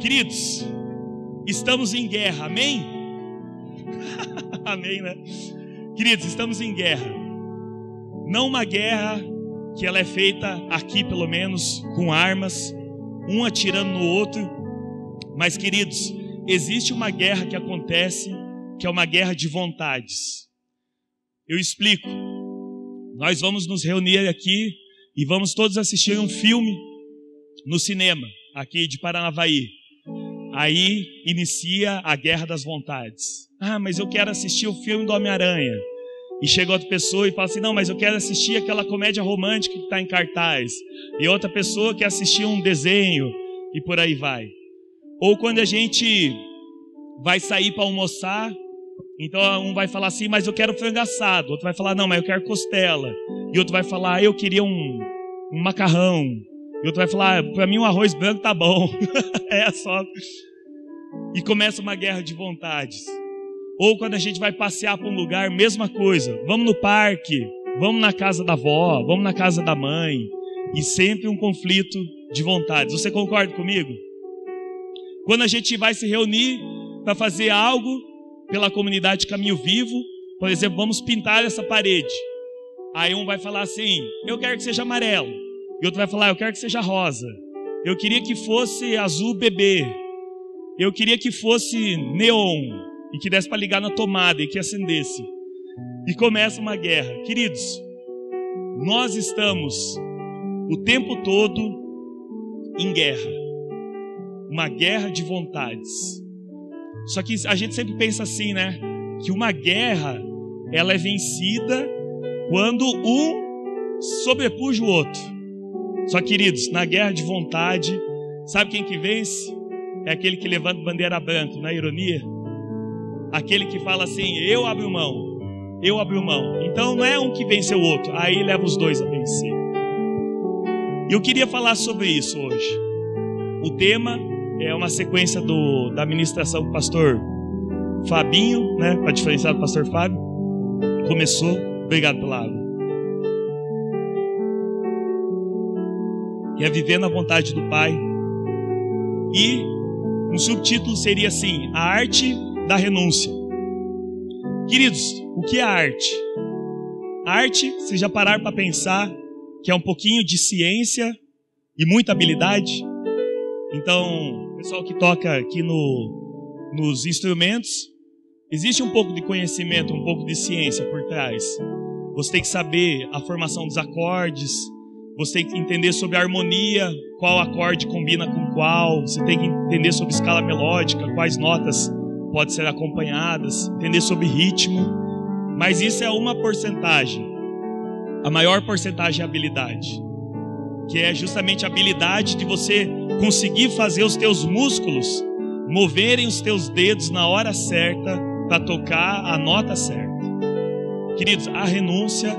Queridos, estamos em guerra, amém? Amém, né? Queridos, estamos em guerra. Não uma guerra que ela é feita aqui, pelo menos, com armas, um atirando no outro. Mas, queridos, existe uma guerra que acontece, que é uma guerra de vontades. Eu explico. Nós vamos nos reunir aqui e vamos todos assistir um filme no cinema, aqui de Paranavaí. Aí inicia a guerra das vontades. Ah, mas eu quero assistir o filme do Homem-Aranha. E chega outra pessoa e fala assim, não, mas eu quero assistir aquela comédia romântica que está em cartaz. E outra pessoa quer assistir um desenho e por aí vai. Ou quando a gente vai sair para almoçar, então um vai falar assim, mas eu quero frango assado. Outro vai falar, não, mas eu quero costela. E outro vai falar, eu queria um macarrão. E outro vai falar, para mim um arroz branco tá bom. É só. E começa uma guerra de vontades. Ou quando a gente vai passear para um lugar, mesma coisa. Vamos no parque, vamos na casa da avó, vamos na casa da mãe. E sempre um conflito de vontades. Você concorda comigo? Quando a gente vai se reunir para fazer algo pela comunidade Caminho Vivo, por exemplo, vamos pintar essa parede. Aí um vai falar assim, eu quero que seja amarelo. E outro vai falar, eu quero que seja rosa. Eu queria que fosse azul bebê. Eu queria que fosse neon. E que desse para ligar na tomada e que acendesse. E começa uma guerra. Queridos, nós estamos o tempo todo em guerra. Uma guerra de vontades. Só que a gente sempre pensa assim, né? Que uma guerra, ela é vencida quando um sobrepuja o outro. Só que, queridos, na guerra de vontade, sabe quem que vence? É aquele que levanta bandeira branca, na ironia. Aquele que fala assim, eu abro mão. Eu abro mão. Então não é um que vence o outro. Aí leva os dois a vencer. E eu queria falar sobre isso hoje. O tema é uma sequência da ministração do pastor Fabinho, né? Para diferenciar do pastor Fábio. Começou. Obrigado pela água. Que é vivendo a vontade do Pai. E um subtítulo seria assim, a arte da renúncia. Queridos, o que é a arte? A arte, vocês já pararam para pensar que é um pouquinho de ciência e muita habilidade? Então, o pessoal que toca aqui nos instrumentos, existe um pouco de conhecimento, um pouco de ciência por trás. Você tem que saber a formação dos acordes, você tem que entender sobre a harmonia, qual acorde combina com qual, você tem que entender sobre escala melódica, quais notas podem ser acompanhadas, entender sobre ritmo, mas isso é uma porcentagem. A maior porcentagem é a habilidade, que é justamente a habilidade de você conseguir fazer os teus músculos moverem os teus dedos na hora certa para tocar a nota certa. Queridos, a renúncia,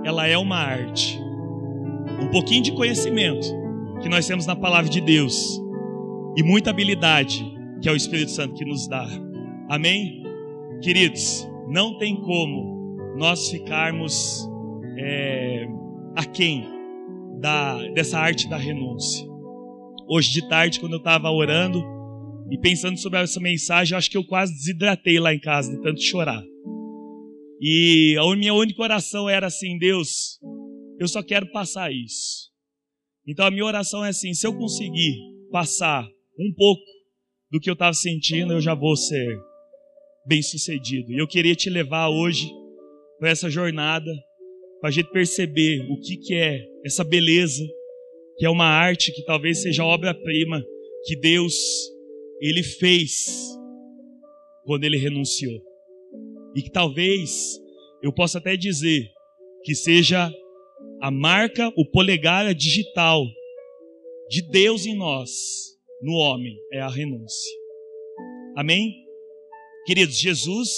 ela é uma arte. Um pouquinho de conhecimento que nós temos na palavra de Deus e muita habilidade que é o Espírito Santo que nos dá. Amém? Queridos, não tem como nós ficarmos aquém dessa arte da renúncia. Hoje de tarde, quando eu estava orando e pensando sobre essa mensagem, eu acho que eu quase desidratei lá em casa de tanto chorar. E a minha única oração era assim, Deus, eu só quero passar isso. Então a minha oração é assim, se eu conseguir passar um pouco do que eu estava sentindo, eu já vou ser bem sucedido. E eu queria te levar hoje para essa jornada, para a gente perceber o que é essa beleza, que é uma arte que talvez seja a obra-prima que Deus, Ele fez quando Ele renunciou. E que talvez eu possa até dizer que seja a marca, o polegar digital de Deus em nós, no homem, é a renúncia. Amém? Queridos, Jesus,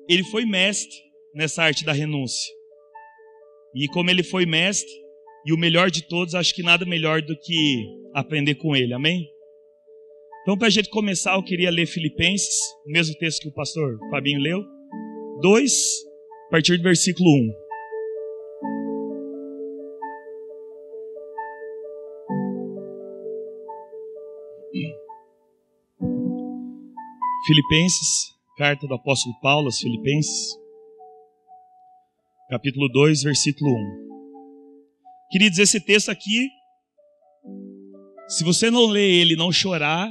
Ele foi mestre nessa arte da renúncia. E como Ele foi mestre, e o melhor de todos, acho que nada melhor do que aprender com Ele. Amém? Então, para a gente começar, eu queria ler Filipenses, o mesmo texto que o pastor Fabinho leu, 2, a partir do versículo 1. Filipenses, carta do apóstolo Paulo aos Filipenses, capítulo 2, versículo 1. Queridos, esse texto aqui, se você não ler ele e não chorar,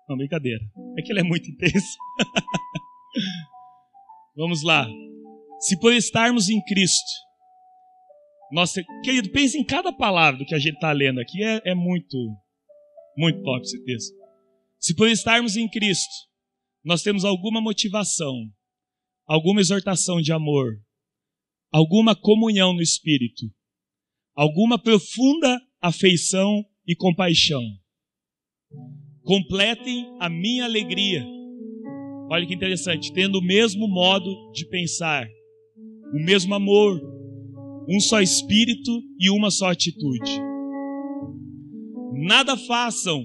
não, brincadeira, é que ele é muito intenso. Vamos lá. Se por estarmos em Cristo, nossa, querido, pense em cada palavra que a gente está lendo aqui, é muito top esse texto. Se por estarmos em Cristo, nós temos alguma motivação, alguma exortação de amor, alguma comunhão no Espírito, alguma profunda afeição e compaixão, completem a minha alegria. Olha que interessante, tendo o mesmo modo de pensar, o mesmo amor, um só espírito e uma só atitude. Nada façam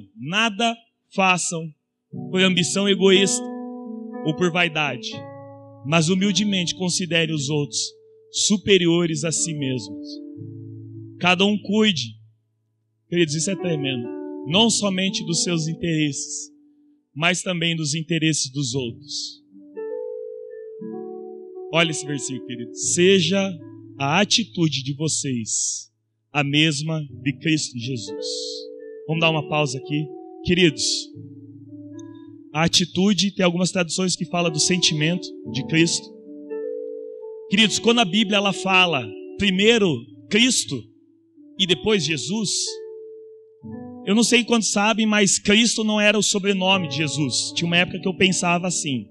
por ambição egoísta ou por vaidade, mas humildemente considere os outros superiores a si mesmos. Cada um cuide, queridos, isso é tremendo, não somente dos seus interesses, mas também dos interesses dos outros. Olha esse versículo, queridos. Seja a atitude de vocês a mesma de Cristo Jesus. Vamos dar uma pausa aqui. Queridos, a atitude, tem algumas traduções que falam do sentimento de Cristo. Queridos, quando a Bíblia ela fala primeiro Cristo e depois Jesus, eu não sei quantos sabem, mas Cristo não era o sobrenome de Jesus. Tinha uma época que eu pensava assim,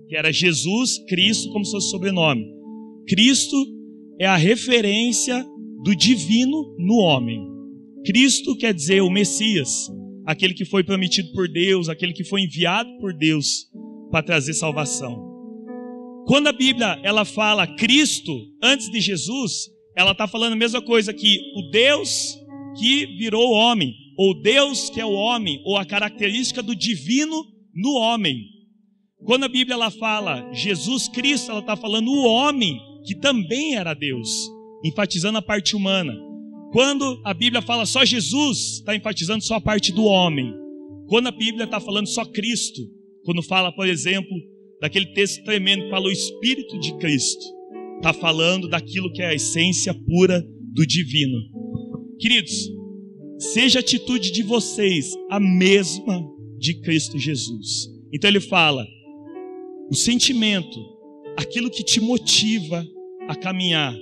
que era Jesus, Cristo, como se fosse sobrenome. Cristo é a referência do divino no homem. Cristo quer dizer o Messias, aquele que foi prometido por Deus, aquele que foi enviado por Deus para trazer salvação. Quando a Bíblia ela fala Cristo antes de Jesus, ela está falando a mesma coisa que o Deus que virou homem, ou Deus que é o homem, ou a característica do divino no homem. Quando a Bíblia ela fala Jesus Cristo, ela está falando o homem que também era Deus, enfatizando a parte humana. Quando a Bíblia fala só Jesus, está enfatizando só a parte do homem. Quando a Bíblia está falando só Cristo, quando fala, por exemplo, daquele texto tremendo que fala o Espírito de Cristo, está falando daquilo que é a essência pura do divino. Queridos, seja a atitude de vocês a mesma de Cristo Jesus. Então ele fala, o sentimento, aquilo que te motiva a caminhar,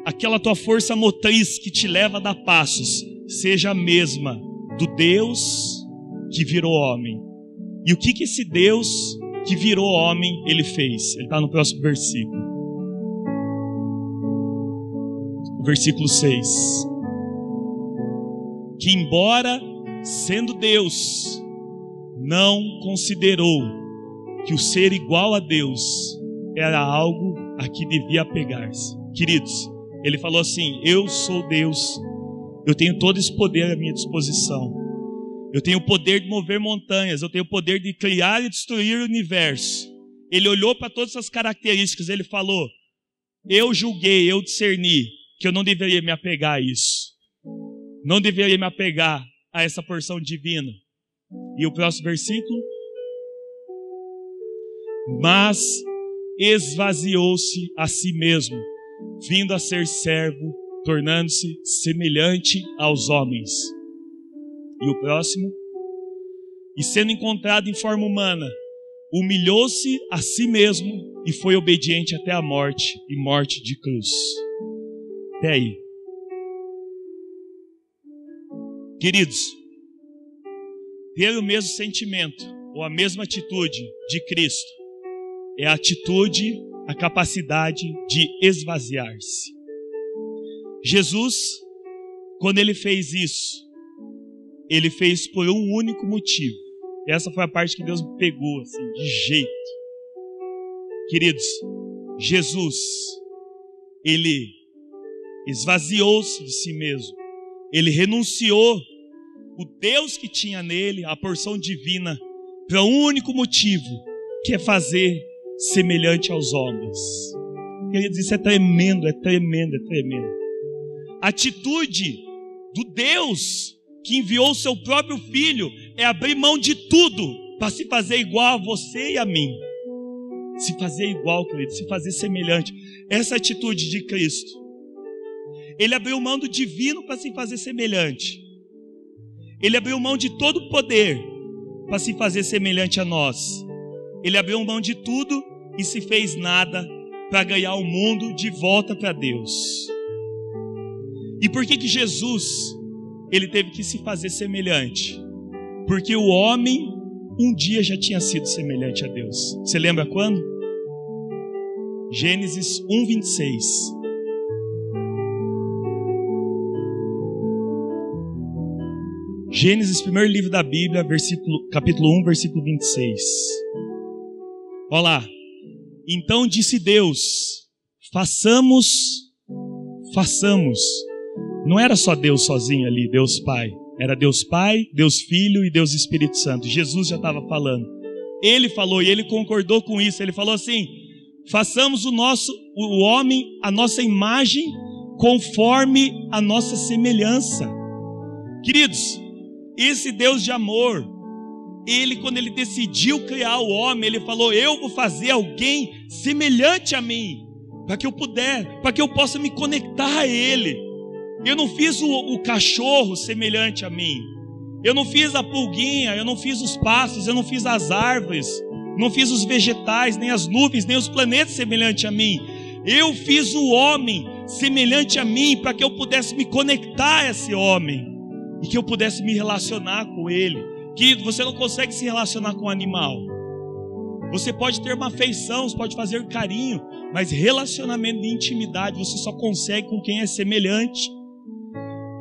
aquela tua força motriz que te leva a dar passos, seja a mesma do Deus que virou homem. E o que esse Deus que virou homem, ele fez? Ele está no próximo versículo. Versículo 6. Que embora sendo Deus, não considerou que o ser igual a Deus era algo a que devia apegar-se. Queridos, ele falou assim, eu sou Deus, eu tenho todo esse poder à minha disposição. Eu tenho o poder de mover montanhas, eu tenho o poder de criar e destruir o universo. Ele olhou para todas essas características, ele falou, eu julguei, eu discerni que eu não deveria me apegar a isso. Não deveria me apegar a essa porção divina. E o próximo versículo? Mas esvaziou-se a si mesmo, vindo a ser servo, tornando-se semelhante aos homens. E o próximo? E sendo encontrado em forma humana, humilhou-se a si mesmo e foi obediente até a morte, e morte de cruz. Até aí. Queridos, ter o mesmo sentimento ou a mesma atitude de Cristo é a atitude, a capacidade de esvaziar-se. Jesus, quando ele fez isso, ele fez por um único motivo. Essa foi a parte que Deus me pegou assim, de jeito. Queridos, Jesus, ele esvaziou-se de si mesmo. Ele renunciou o Deus que tinha nele, a porção divina, para um único motivo, que é fazer semelhante aos homens. Queridos, isso é tremendo, é tremendo, é tremendo. A atitude do Deus que enviou o seu próprio Filho é abrir mão de tudo para se fazer igual a você e a mim. Se fazer igual, querido, se fazer semelhante. Essa atitude de Cristo. Ele abriu mão do divino para se fazer semelhante. Ele abriu mão de todo o poder para se fazer semelhante a nós. Ele abriu mão de tudo e se fez nada para ganhar o mundo de volta para Deus. E por que Jesus, ele teve que se fazer semelhante? Porque o homem um dia já tinha sido semelhante a Deus. Você lembra quando? Gênesis 1:26. Gênesis, primeiro livro da Bíblia, capítulo 1, versículo 26. Olha lá. Então disse Deus: façamos. Não era só Deus sozinho ali, Deus Pai. Era Deus Pai, Deus Filho e Deus Espírito Santo. Jesus já estava falando. Ele falou e ele concordou com isso. Ele falou assim: façamos o homem, a nossa imagem, conforme a nossa semelhança. Queridos, esse Deus de amor, ele, quando ele decidiu criar o homem, ele falou: eu vou fazer alguém semelhante a mim, para que eu possa me conectar a ele. Eu não fiz o cachorro semelhante a mim. Eu não fiz a pulguinha, eu não fiz os pássaros, eu não fiz as árvores, não fiz os vegetais, nem as nuvens, nem os planetas semelhante a mim. Eu fiz o homem semelhante a mim, para que eu pudesse me conectar a esse homem e que eu pudesse me relacionar com ele. Querido, você não consegue se relacionar com um animal. Você pode ter uma afeição, você pode fazer carinho, mas relacionamento de intimidade você só consegue com quem é semelhante.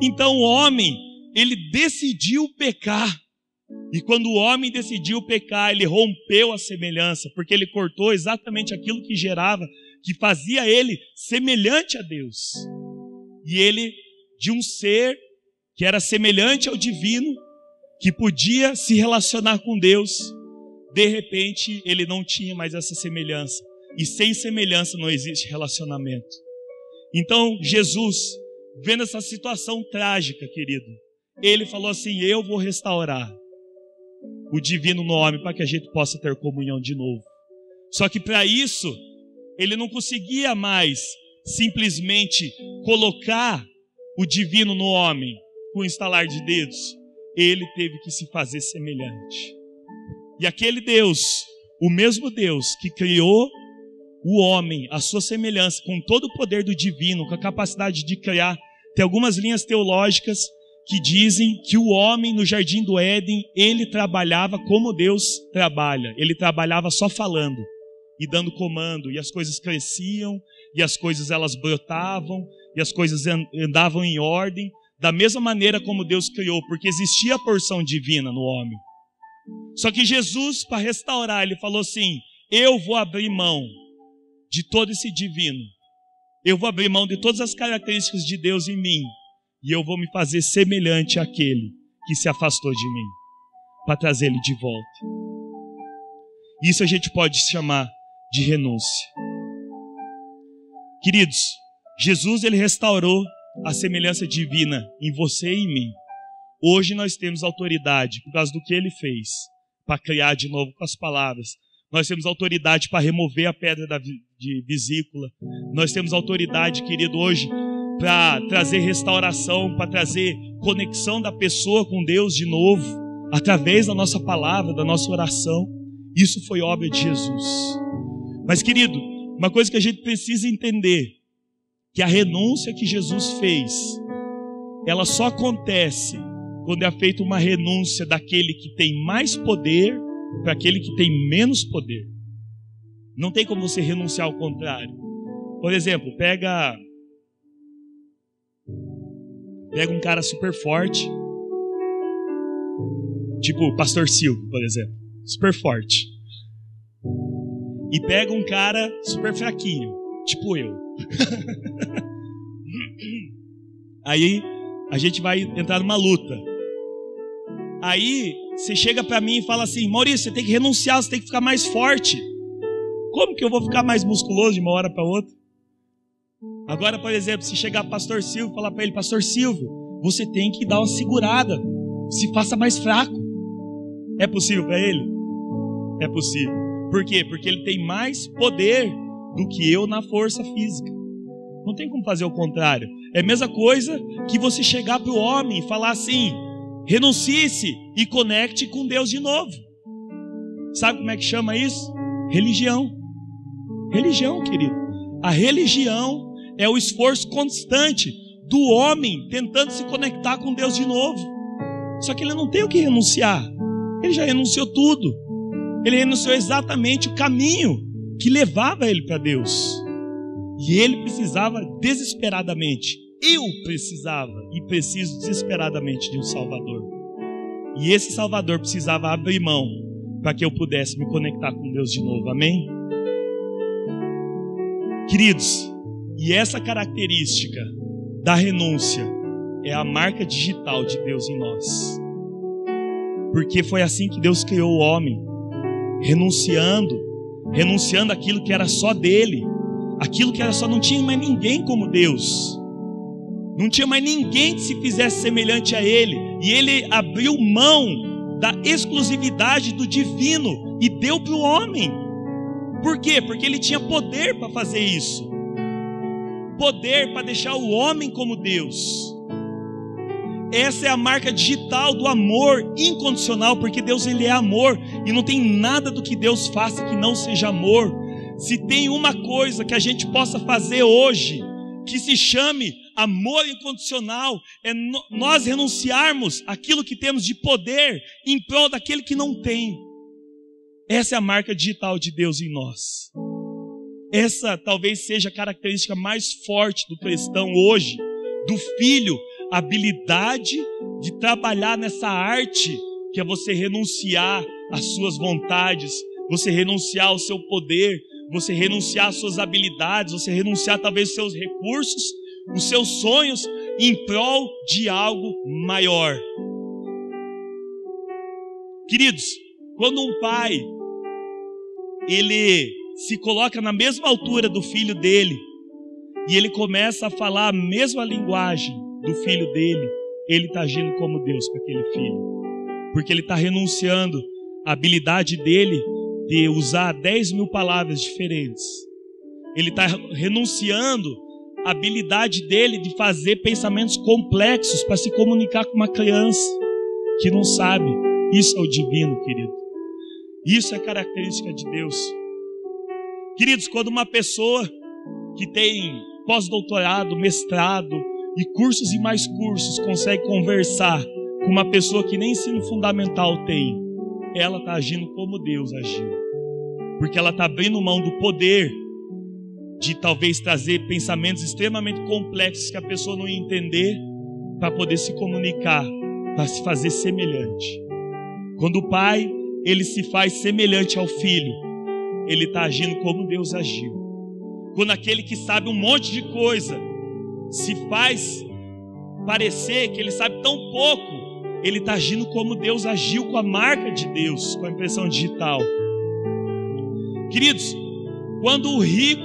Então o homem, ele decidiu pecar. E quando o homem decidiu pecar, ele rompeu a semelhança, porque ele cortou exatamente aquilo que gerava, que fazia ele semelhante a Deus. E ele, de um ser que era semelhante ao divino, que podia se relacionar com Deus, de repente ele não tinha mais essa semelhança. E sem semelhança não existe relacionamento. Então Jesus, vendo essa situação trágica, querido, ele falou assim: eu vou restaurar o divino no homem para que a gente possa ter comunhão de novo. Só que para isso, ele não conseguia mais simplesmente colocar o divino no homem com o estalar de dedos. Ele teve que se fazer semelhante. E aquele Deus, o mesmo Deus que criou o homem, a sua semelhança, com todo o poder do divino, com a capacidade de criar. Tem algumas linhas teológicas que dizem que o homem no jardim do Éden, ele trabalhava como Deus trabalha. Ele trabalhava só falando e dando comando, e as coisas cresciam, e as coisas elas brotavam, e as coisas andavam em ordem, da mesma maneira como Deus criou, porque existia a porção divina no homem. Só que Jesus, para restaurar, ele falou assim: eu vou abrir mão de todo esse divino. Eu vou abrir mão de todas as características de Deus em mim. E eu vou me fazer semelhante àquele que se afastou de mim, para trazer ele de volta. Isso a gente pode chamar de renúncia. Queridos, Jesus, ele restaurou a semelhança divina em você e em mim. Hoje nós temos autoridade, por causa do que ele fez, para criar de novo com as palavras. Nós temos autoridade para remover a pedra de vesícula. Nós temos autoridade, querido, hoje, para trazer restauração, para trazer conexão da pessoa com Deus de novo, através da nossa palavra, da nossa oração. Isso foi obra de Jesus. Mas, querido, uma coisa que a gente precisa entender, que a renúncia que Jesus fez, ela só acontece quando é feita uma renúncia daquele que tem mais poder para aquele que tem menos poder. Não tem como você renunciar ao contrário. Por exemplo, pega um cara super forte, tipo o Pastor Silvio, por exemplo, super forte, e pega um cara super fraquinho, tipo eu. Aí a gente vai entrar numa luta. Aí você chega para mim e fala assim: Maurício, você tem que renunciar, você tem que ficar mais forte. Como que eu vou ficar mais musculoso de uma hora para outra? Agora, por exemplo, se chegar Pastor Silvio e falar para ele: Pastor Silvio, você tem que dar uma segurada, se faça mais fraco. É possível para ele? é possível. Por quê? Porque ele tem mais poder do que eu na força física. Não tem como fazer o contrário. É a mesma coisa que você chegar para o homem e falar assim: renuncie-se e conecte com Deus de novo. Sabe como é que chama isso? Religião. Religião, querido. A religião é o esforço constante do homem tentando se conectar com Deus de novo. Só que ele não tem o que renunciar. Ele já renunciou tudo. Ele renunciou exatamente o caminho que levava ele para Deus. E ele precisava desesperadamente. Eu precisava e preciso desesperadamente de um Salvador. E esse Salvador precisava abrir mão para que eu pudesse me conectar com Deus de novo. Amém? Queridos, e essa característica da renúncia é a marca digital de Deus em nós. Porque foi assim que Deus criou o homem, renunciando aquilo que era só dele, aquilo que era só, não tinha mais ninguém como Deus, não tinha mais ninguém que se fizesse semelhante a ele, e ele abriu mão da exclusividade do divino e deu para o homem. Por quê? Porque ele tinha poder para fazer isso, poder para deixar o homem como Deus. Essa é a marca digital do amor incondicional, porque Deus, ele é amor, e não tem nada do que Deus faça que não seja amor. Se tem uma coisa que a gente possa fazer hoje, que se chame amor incondicional, é nós renunciarmos aquilo que temos de poder em prol daquele que não tem. Essa é a marca digital de Deus em nós. Essa talvez seja a característica mais forte do cristão hoje, do filho, a habilidade de trabalhar nessa arte, que é você renunciar às suas vontades, você renunciar ao seu poder, você renunciar às suas habilidades, você renunciar talvez aos seus recursos, os seus sonhos, em prol de algo maior. Queridos, quando um pai, ele se coloca na mesma altura do filho dele, e ele começa a falar a mesma linguagem do filho dele, ele está agindo como Deus para aquele filho, porque ele está renunciando a habilidade dele de usar 10.000 palavras diferentes. Ele está renunciando a habilidade dele de fazer pensamentos complexos para se comunicar com uma criança que não sabe. Isso é o divino, querido. Isso é característica de Deus. Queridos, quando uma pessoa que tem pós-doutorado, mestrado e cursos e mais cursos consegue conversar com uma pessoa que nem ensino fundamental tem, ela está agindo como Deus agiu, porque ela está abrindo mão do poder de talvez trazer pensamentos extremamente complexos que a pessoa não ia entender, para poder se comunicar, para se fazer semelhante. Quando o pai, ele se faz semelhante ao filho, ele está agindo como Deus agiu. Quando aquele que sabe um monte de coisa se faz parecer que ele sabe tão pouco, ele está agindo como Deus agiu, com a marca de Deus, com a impressão digital. Queridos, quando o rico,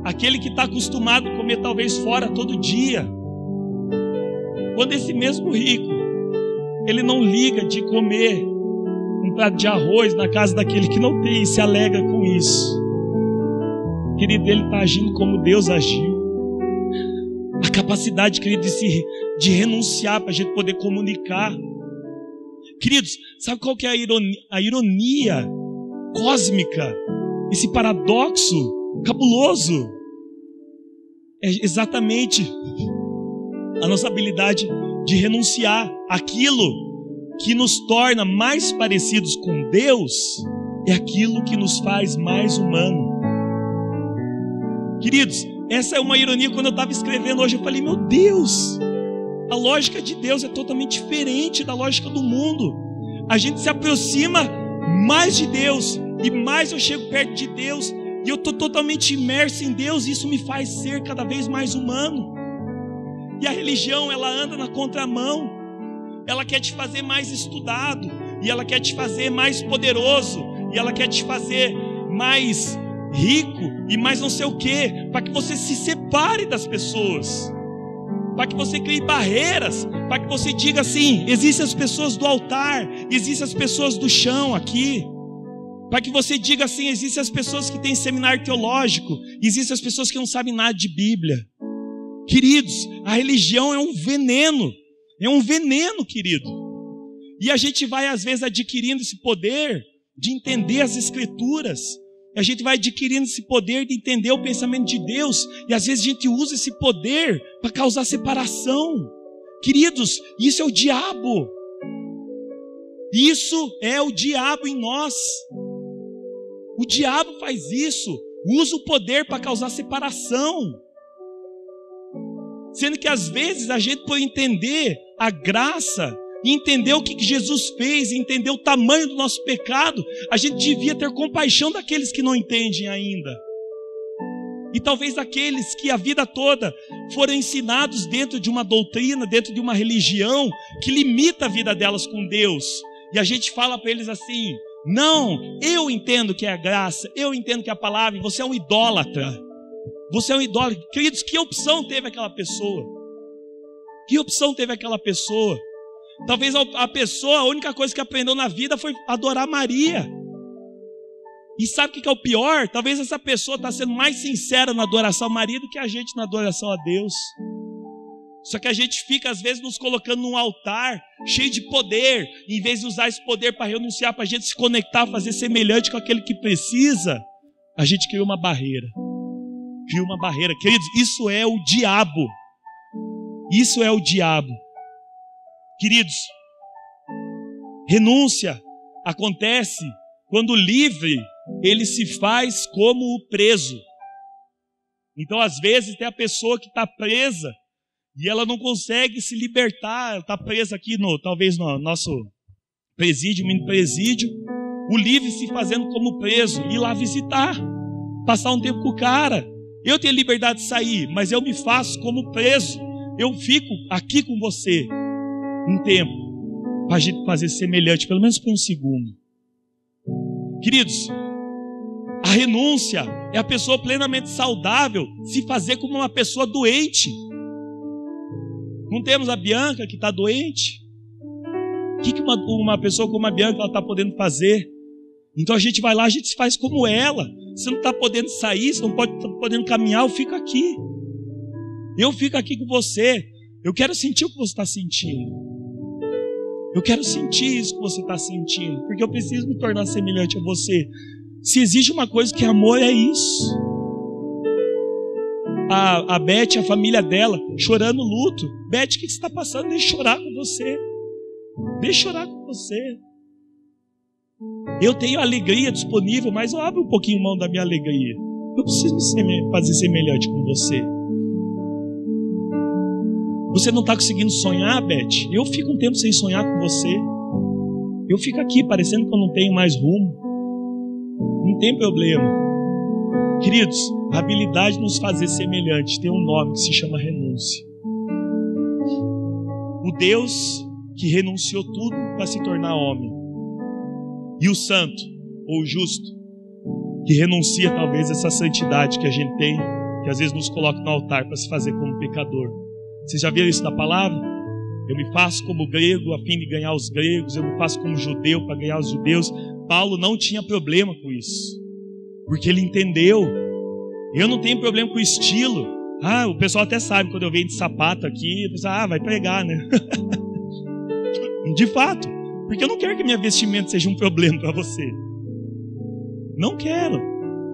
aquele que está acostumado a comer talvez fora todo dia, quando esse mesmo rico, ele não liga de comer um prato de arroz na casa daquele que não tem e se alegra com isso, querido, ele está agindo como Deus agiu. A capacidade, querido, de renunciar para a gente poder comunicar. Queridos, sabe qual que é a ironia cósmica? Esse paradoxo cabuloso é exatamente a nossa habilidade de renunciar aquilo que nos torna mais parecidos com Deus, é aquilo que nos faz mais humano. Queridos, essa é uma ironia. Quando eu estava escrevendo hoje, eu falei, meu Deus, a lógica de Deus é totalmente diferente da lógica do mundo. A gente se aproxima mais de Deus, e mais eu chego perto de Deus, e eu estou totalmente imerso em Deus, e isso me faz ser cada vez mais humano. E a religião, ela anda na contramão. Ela quer te fazer mais estudado, e ela quer te fazer mais poderoso, e ela quer te fazer mais rico e mais não sei o que, para que você se separe das pessoas, para que você crie barreiras, para que você diga assim: existem as pessoas do altar, existem as pessoas do chão aqui, Para que você diga assim: existem as pessoas que têm seminário teológico, existem as pessoas que não sabem nada de Bíblia. Queridos, a religião é um veneno, querido. E a gente vai às vezes adquirindo esse poder de entender as Escrituras. A gente vai adquirindo esse poder de entender o pensamento de Deus. E às vezes a gente usa esse poder para causar separação. Queridos, isso é o diabo. Isso é o diabo em nós. O diabo faz isso. Usa o poder para causar separação. Sendo que às vezes a gente, por entender a graça, e entender o que Jesus fez, e entender o tamanho do nosso pecado, a gente devia ter compaixão daqueles que não entendem ainda. E talvez daqueles que a vida toda foram ensinados dentro de uma doutrina, dentro de uma religião que limita a vida delas com Deus. E a gente fala para eles assim: não, eu entendo que é a graça, eu entendo que é a palavra, e você é um idólatra. Você é um idólatra. Queridos, que opção teve aquela pessoa? Que opção teve aquela pessoa? Talvez a pessoa, a única coisa que aprendeu na vida foi adorar Maria. E sabe o que é o pior? Talvez essa pessoa está sendo mais sincera na adoração a Maria do que a gente na adoração a Deus. Só que a gente fica às vezes nos colocando num altar cheio de poder, em vez de usar esse poder para renunciar, para a gente se conectar, fazer semelhante com aquele que precisa, a gente criou uma barreira. Criou uma barreira. Queridos, isso é o diabo. Isso é o diabo. Queridos, renúncia acontece quando o livre, ele se faz como o preso. Então, às vezes, tem a pessoa que está presa e ela não consegue se libertar. Ela está presa aqui, talvez no nosso presídio, mini presídio. O livre se fazendo como preso, ir lá visitar, passar um tempo com o cara. Eu tenho liberdade de sair, mas eu me faço como preso. Eu fico aqui com você um tempo, para a gente fazer semelhante, pelo menos por um segundo. Queridos, a renúncia é a pessoa plenamente saudável se fazer como uma pessoa doente. Não temos a Bianca que está doente? O que uma pessoa como a Bianca está podendo fazer? Então a gente vai lá, a gente se faz como ela. Você não está podendo sair, você não pode estar podendo caminhar, eu fico aqui. Eu fico aqui com você. Eu quero sentir o que você está sentindo. Eu quero sentir isso que você está sentindo, porque eu preciso me tornar semelhante a você. Se existe uma coisa que amor é isso. A Beth, a família dela, chorando luto. Beth, o que você está passando? Deixa eu chorar com você. Deixa eu chorar com você. Eu tenho alegria disponível, mas eu abro um pouquinho mão da minha alegria. Eu preciso me fazer semelhante com você. Você não está conseguindo sonhar, Beth? Eu fico um tempo sem sonhar com você. Eu fico aqui parecendo que eu não tenho mais rumo. Não tem problema. Queridos, a habilidade de nos fazer semelhante tem um nome que se chama renúncia. O Deus que renunciou tudo para se tornar homem. E o santo, ou o justo, que renuncia talvez essa santidade que a gente tem, que às vezes nos coloca no altar para se fazer como pecador. Vocês já viram isso na palavra? Eu me faço como grego a fim de ganhar os gregos, eu me faço como judeu para ganhar os judeus. Paulo não tinha problema com isso, porque ele entendeu. Eu não tenho problema com o estilo. O pessoal até sabe quando eu venho de sapato aqui, pensa, vai pregar, né? De fato, porque eu não quero que minha vestimenta seja um problema para você. Não quero.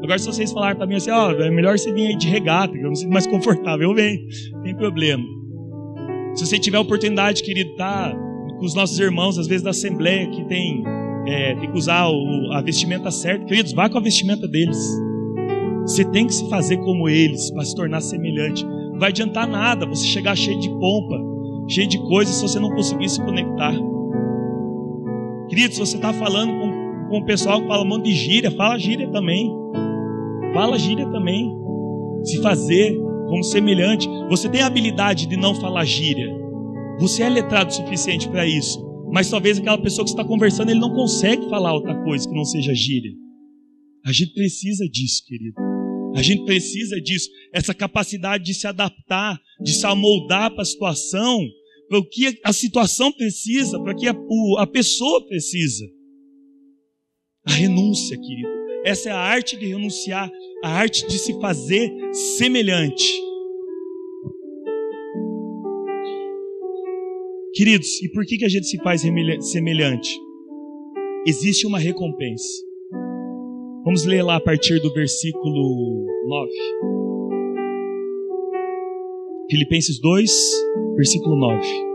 Agora, se vocês falarem para mim assim, é melhor você vir aí de regata, que eu me sinto mais confortável, eu venho, não tem problema. Se você tiver a oportunidade, querido, tá com os nossos irmãos, às vezes da Assembleia, que tem que usar a vestimenta certa, queridos, vá com a vestimenta deles. Você tem que se fazer como eles, para se tornar semelhante. Não vai adiantar nada você chegar cheio de pompa, cheio de coisas, se você não conseguir se conectar. Queridos, se você está falando com o pessoal que fala um monte de gíria, fala gíria também. Fala gíria também. Se fazer como semelhante. Você tem a habilidade de não falar gíria. Você é letrado o suficiente para isso. Mas talvez aquela pessoa que está conversando, ele não consegue falar outra coisa que não seja gíria. A gente precisa disso, querido. A gente precisa disso. Essa capacidade de se adaptar, de se amoldar para a situação, para o que a situação precisa, para o que a pessoa precisa. A renúncia, querido. Essa é a arte de renunciar, a arte de se fazer semelhante. Queridos, e por que a gente se faz semelhante? Existe uma recompensa. Vamos ler lá a partir do versículo 9. Filipenses 2, versículo 9.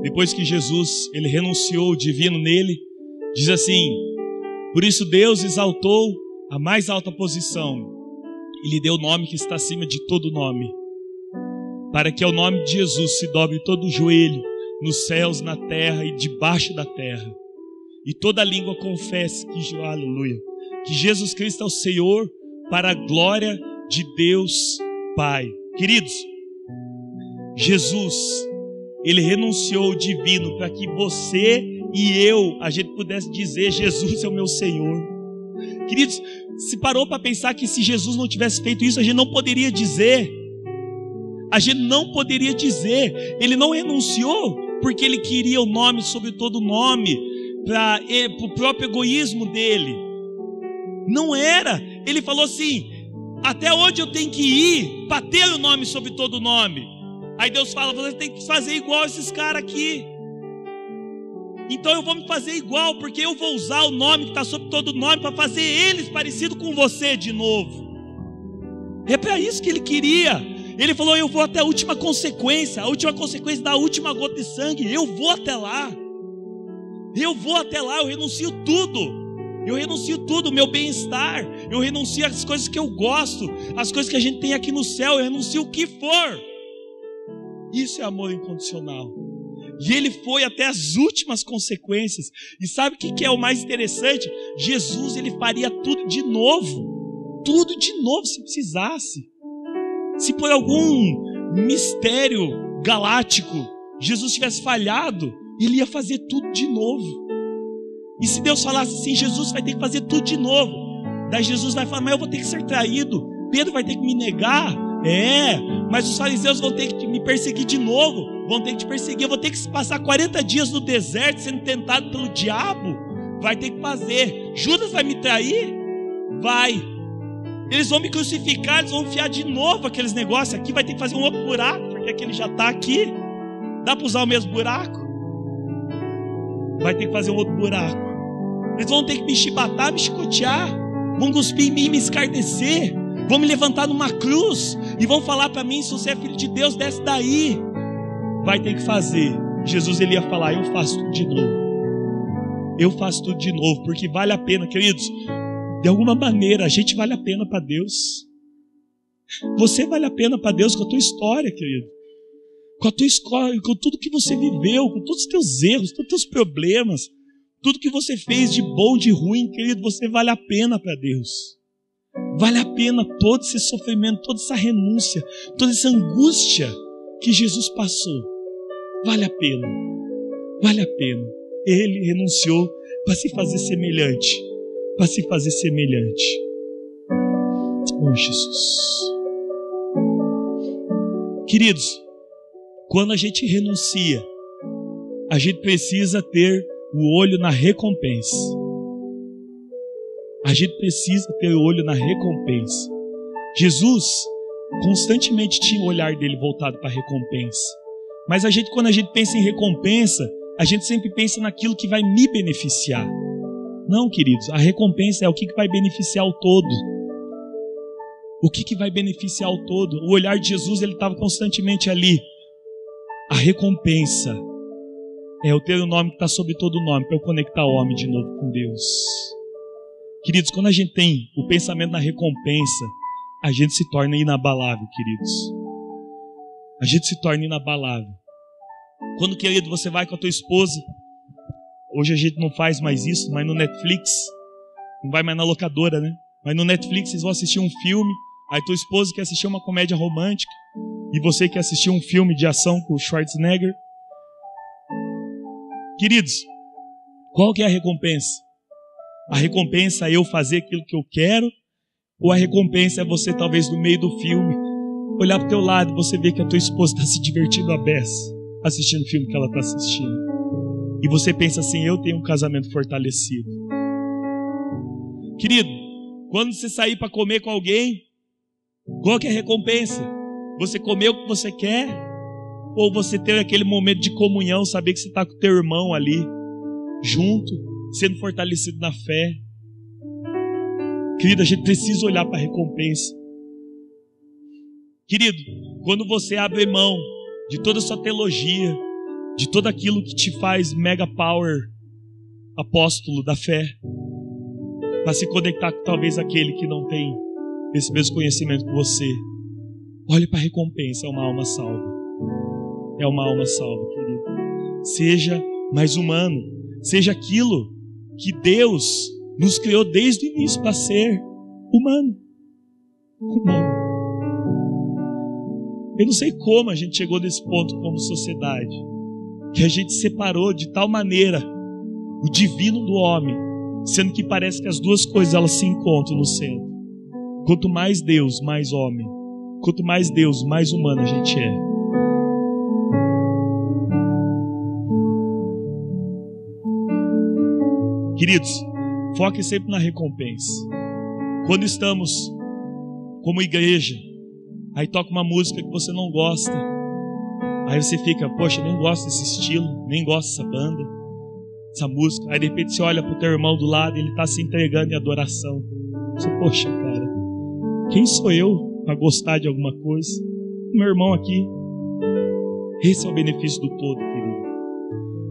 Depois que Jesus, ele renunciou o divino nele, diz assim: por isso Deus exaltou a mais alta posição e lhe deu o nome que está acima de todo nome, para que ao nome de Jesus se dobre todo o joelho, nos céus, na terra e debaixo da terra, e toda língua confesse que Jesus Cristo é o Senhor, para a glória de Deus Pai. Queridos, Jesus, ele renunciou o divino para que você e eu, a gente pudesse dizer: Jesus é o meu Senhor. Queridos, se parou para pensar que se Jesus não tivesse feito isso, a gente não poderia dizer. A gente não poderia dizer. Ele não renunciou porque ele queria o nome sobre todo nome, para o próprio egoísmo dele. Não era. Ele falou assim: até onde eu tenho que ir para ter o nome sobre todo nome? Aí Deus fala: você tem que fazer igual esses caras aqui. Então eu vou me fazer igual, porque eu vou usar o nome que está sobre todo nome para fazer eles parecidos com você de novo. É para isso que ele queria. Ele falou: eu vou até a última consequência da última gota de sangue. Eu vou até lá. Eu vou até lá, eu renuncio tudo. Eu renuncio tudo, o meu bem-estar. Eu renuncio as coisas que eu gosto, as coisas que a gente tem aqui no céu. Eu renuncio o que for. Isso é amor incondicional. E ele foi até as últimas consequências. E sabe o que é o mais interessante? Jesus, ele faria tudo de novo. Tudo de novo, se precisasse. Se por algum mistério galáctico Jesus tivesse falhado, ele ia fazer tudo de novo. E se Deus falasse assim: Jesus vai ter que fazer tudo de novo, daí Jesus vai falar: mas eu vou ter que ser traído, Pedro vai ter que me negar, mas os fariseus vão ter que me perseguir de novo, vão ter que te perseguir, eu vou ter que passar 40 dias no deserto sendo tentado pelo diabo, vai ter que fazer. Judas vai me trair? Vai. Eles vão me crucificar, eles vão enfiar de novo aqueles negócios aqui, vai ter que fazer um outro buraco, porque aquele já está aqui. Dá para usar o mesmo buraco? Vai ter que fazer um outro buraco. Eles vão ter que me chibatar, me chicotear, vão cuspir em mim e me escarnecer, vão me levantar numa cruz e vão falar para mim: se você é filho de Deus, desce daí. Vai ter que fazer. Jesus, ele ia falar: eu faço tudo de novo. Eu faço tudo de novo, porque vale a pena, queridos. De alguma maneira, a gente vale a pena para Deus. Você vale a pena para Deus com a tua história, querido. Com a tua escola, com tudo que você viveu, com todos os teus erros, todos os teus problemas, tudo que você fez de bom, de ruim, querido, você vale a pena para Deus. Vale a pena todo esse sofrimento, toda essa renúncia, toda essa angústia que Jesus passou. Vale a pena. Vale a pena. Ele renunciou para se fazer semelhante. Para se fazer semelhante. Oh, Jesus. Queridos, quando a gente renuncia, a gente precisa ter o olho na recompensa. A gente precisa ter o olho na recompensa. Jesus constantemente tinha o olhar dele voltado para a recompensa. Mas quando a gente pensa em recompensa, a gente sempre pensa naquilo que vai me beneficiar. Não, queridos, a recompensa é o que vai beneficiar o todo. O que vai beneficiar o todo? O olhar de Jesus, ele estava constantemente ali. A recompensa é eu ter o nome que está sobre todo nome, para eu conectar o homem de novo com Deus. Queridos, quando a gente tem o pensamento na recompensa, a gente se torna inabalável, queridos. A gente se torna inabalável. Quando, querido, você vai com a tua esposa, hoje a gente não faz mais isso, mas no Netflix, não vai mais na locadora, né? Mas no Netflix vocês vão assistir um filme, aí tua esposa quer assistir uma comédia romântica, e você quer assistir um filme de ação com o Schwarzenegger. Queridos, qual que é a recompensa? A recompensa é eu fazer aquilo que eu quero, ou a recompensa é você talvez no meio do filme olhar pro teu lado e você ver que a tua esposa está se divertindo a beça, assistindo o filme que ela está assistindo. E você pensa assim, eu tenho um casamento fortalecido. Querido, quando você sair para comer com alguém, qual que é a recompensa? Você comer o que você quer? Ou você ter aquele momento de comunhão, saber que você está com o teu irmão ali, junto, sendo fortalecido na fé? Querido, a gente precisa olhar para a recompensa. Querido, quando você abre mão de toda a sua teologia, de tudo aquilo que te faz mega power, apóstolo da fé, para se conectar com talvez aquele que não tem esse mesmo conhecimento que você, olhe para a recompensa, é uma alma salva. É uma alma salva, querido. Seja mais humano, seja aquilo que Deus nos criou desde o início para ser humano. Humano. Eu não sei como a gente chegou nesse ponto como sociedade, que a gente separou de tal maneira o divino do homem, sendo que parece que as duas coisas elas se encontram no centro. Quanto mais Deus, mais homem. Quanto mais Deus, mais humano a gente é. Queridos, foque sempre na recompensa. Quando estamos como igreja, aí toca uma música que você não gosta, aí você fica, poxa, nem gosto desse estilo, nem gosto dessa banda, essa música. Aí de repente você olha pro teu irmão do lado, ele está se entregando em adoração. Você, poxa, cara, quem sou eu para gostar de alguma coisa? Meu irmão aqui. Esse é o benefício do todo, querido.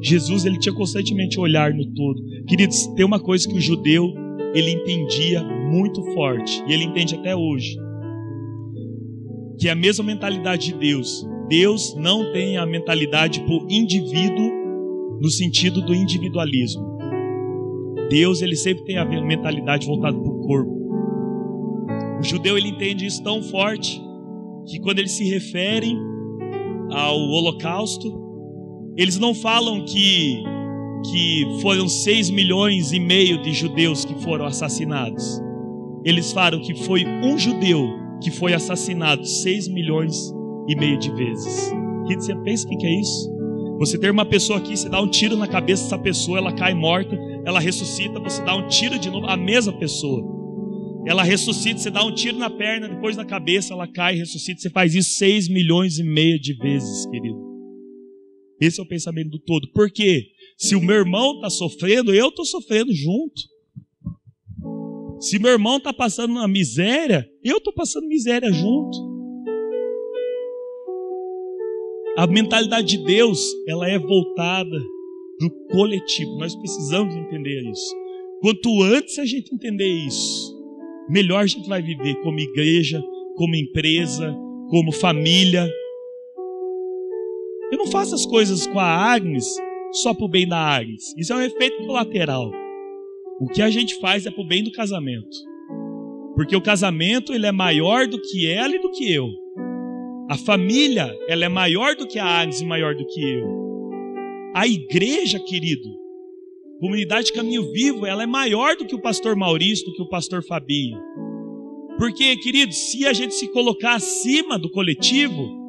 Jesus, ele tinha constantemente olhar no todo. Queridos, tem uma coisa que o judeu, ele entendia muito forte, e ele entende até hoje, que é a mesma mentalidade de Deus. Deus não tem a mentalidade por indivíduo no sentido do individualismo. Deus, ele sempre tem a mentalidade voltada para o corpo. O judeu, ele entende isso tão forte que quando eles se referem ao holocausto, eles não falam que foram 6,5 milhões de judeus que foram assassinados. Eles falam que foi um judeu que foi assassinado 6,5 milhões de vezes. E você pensa o que é isso? Você ter uma pessoa aqui, você dá um tiro na cabeça dessa pessoa, ela cai morta, ela ressuscita, você dá um tiro de novo, a mesma pessoa. Ela ressuscita, você dá um tiro na perna, depois na cabeça, ela cai e ressuscita. Você faz isso 6,5 milhões de vezes, querido. Esse é o pensamento do todo. Por quê? Se o meu irmão está sofrendo, eu estou sofrendo junto. Se meu irmão está passando uma miséria, eu estou passando miséria junto. A mentalidade de Deus, ela é voltada para o coletivo. Nós precisamos entender isso. Quanto antes a gente entender isso, melhor a gente vai viver como igreja, como empresa, como família. Eu não faço as coisas com a Agnes só para o bem da Agnes. Isso é um efeito colateral. O que a gente faz é para o bem do casamento. Porque o casamento, ele é maior do que ela e do que eu. A família, ela é maior do que a Agnes e maior do que eu. A igreja, querido, Comunidade Caminho Vivo, ela é maior do que o pastor Maurício, do que o pastor Fabinho. Porque, querido, se a gente se colocar acima do coletivo,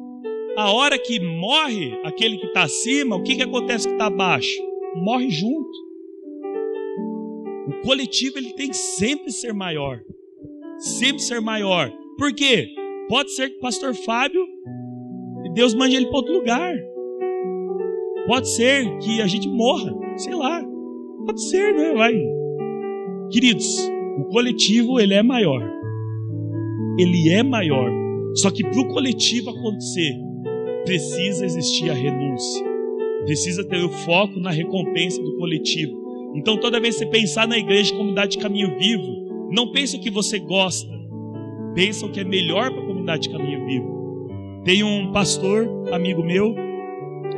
a hora que morre aquele que está acima, o que acontece que está abaixo? Morre junto. O coletivo, ele tem que sempre ser maior. Sempre ser maior. Por quê? Pode ser que o pastor Fábio, Deus mande ele para outro lugar. Pode ser que a gente morra, sei lá. Pode ser, né? Vai. Queridos, o coletivo, ele é maior. Ele é maior. Só que para o coletivo acontecer, precisa existir a renúncia. Precisa ter o foco na recompensa do coletivo. Então, toda vez que você pensar na igreja de Comunidade Caminho Vivo, não pense o que você gosta. Pensa o que é melhor para a Comunidade Caminho Vivo. Tem um pastor, amigo meu,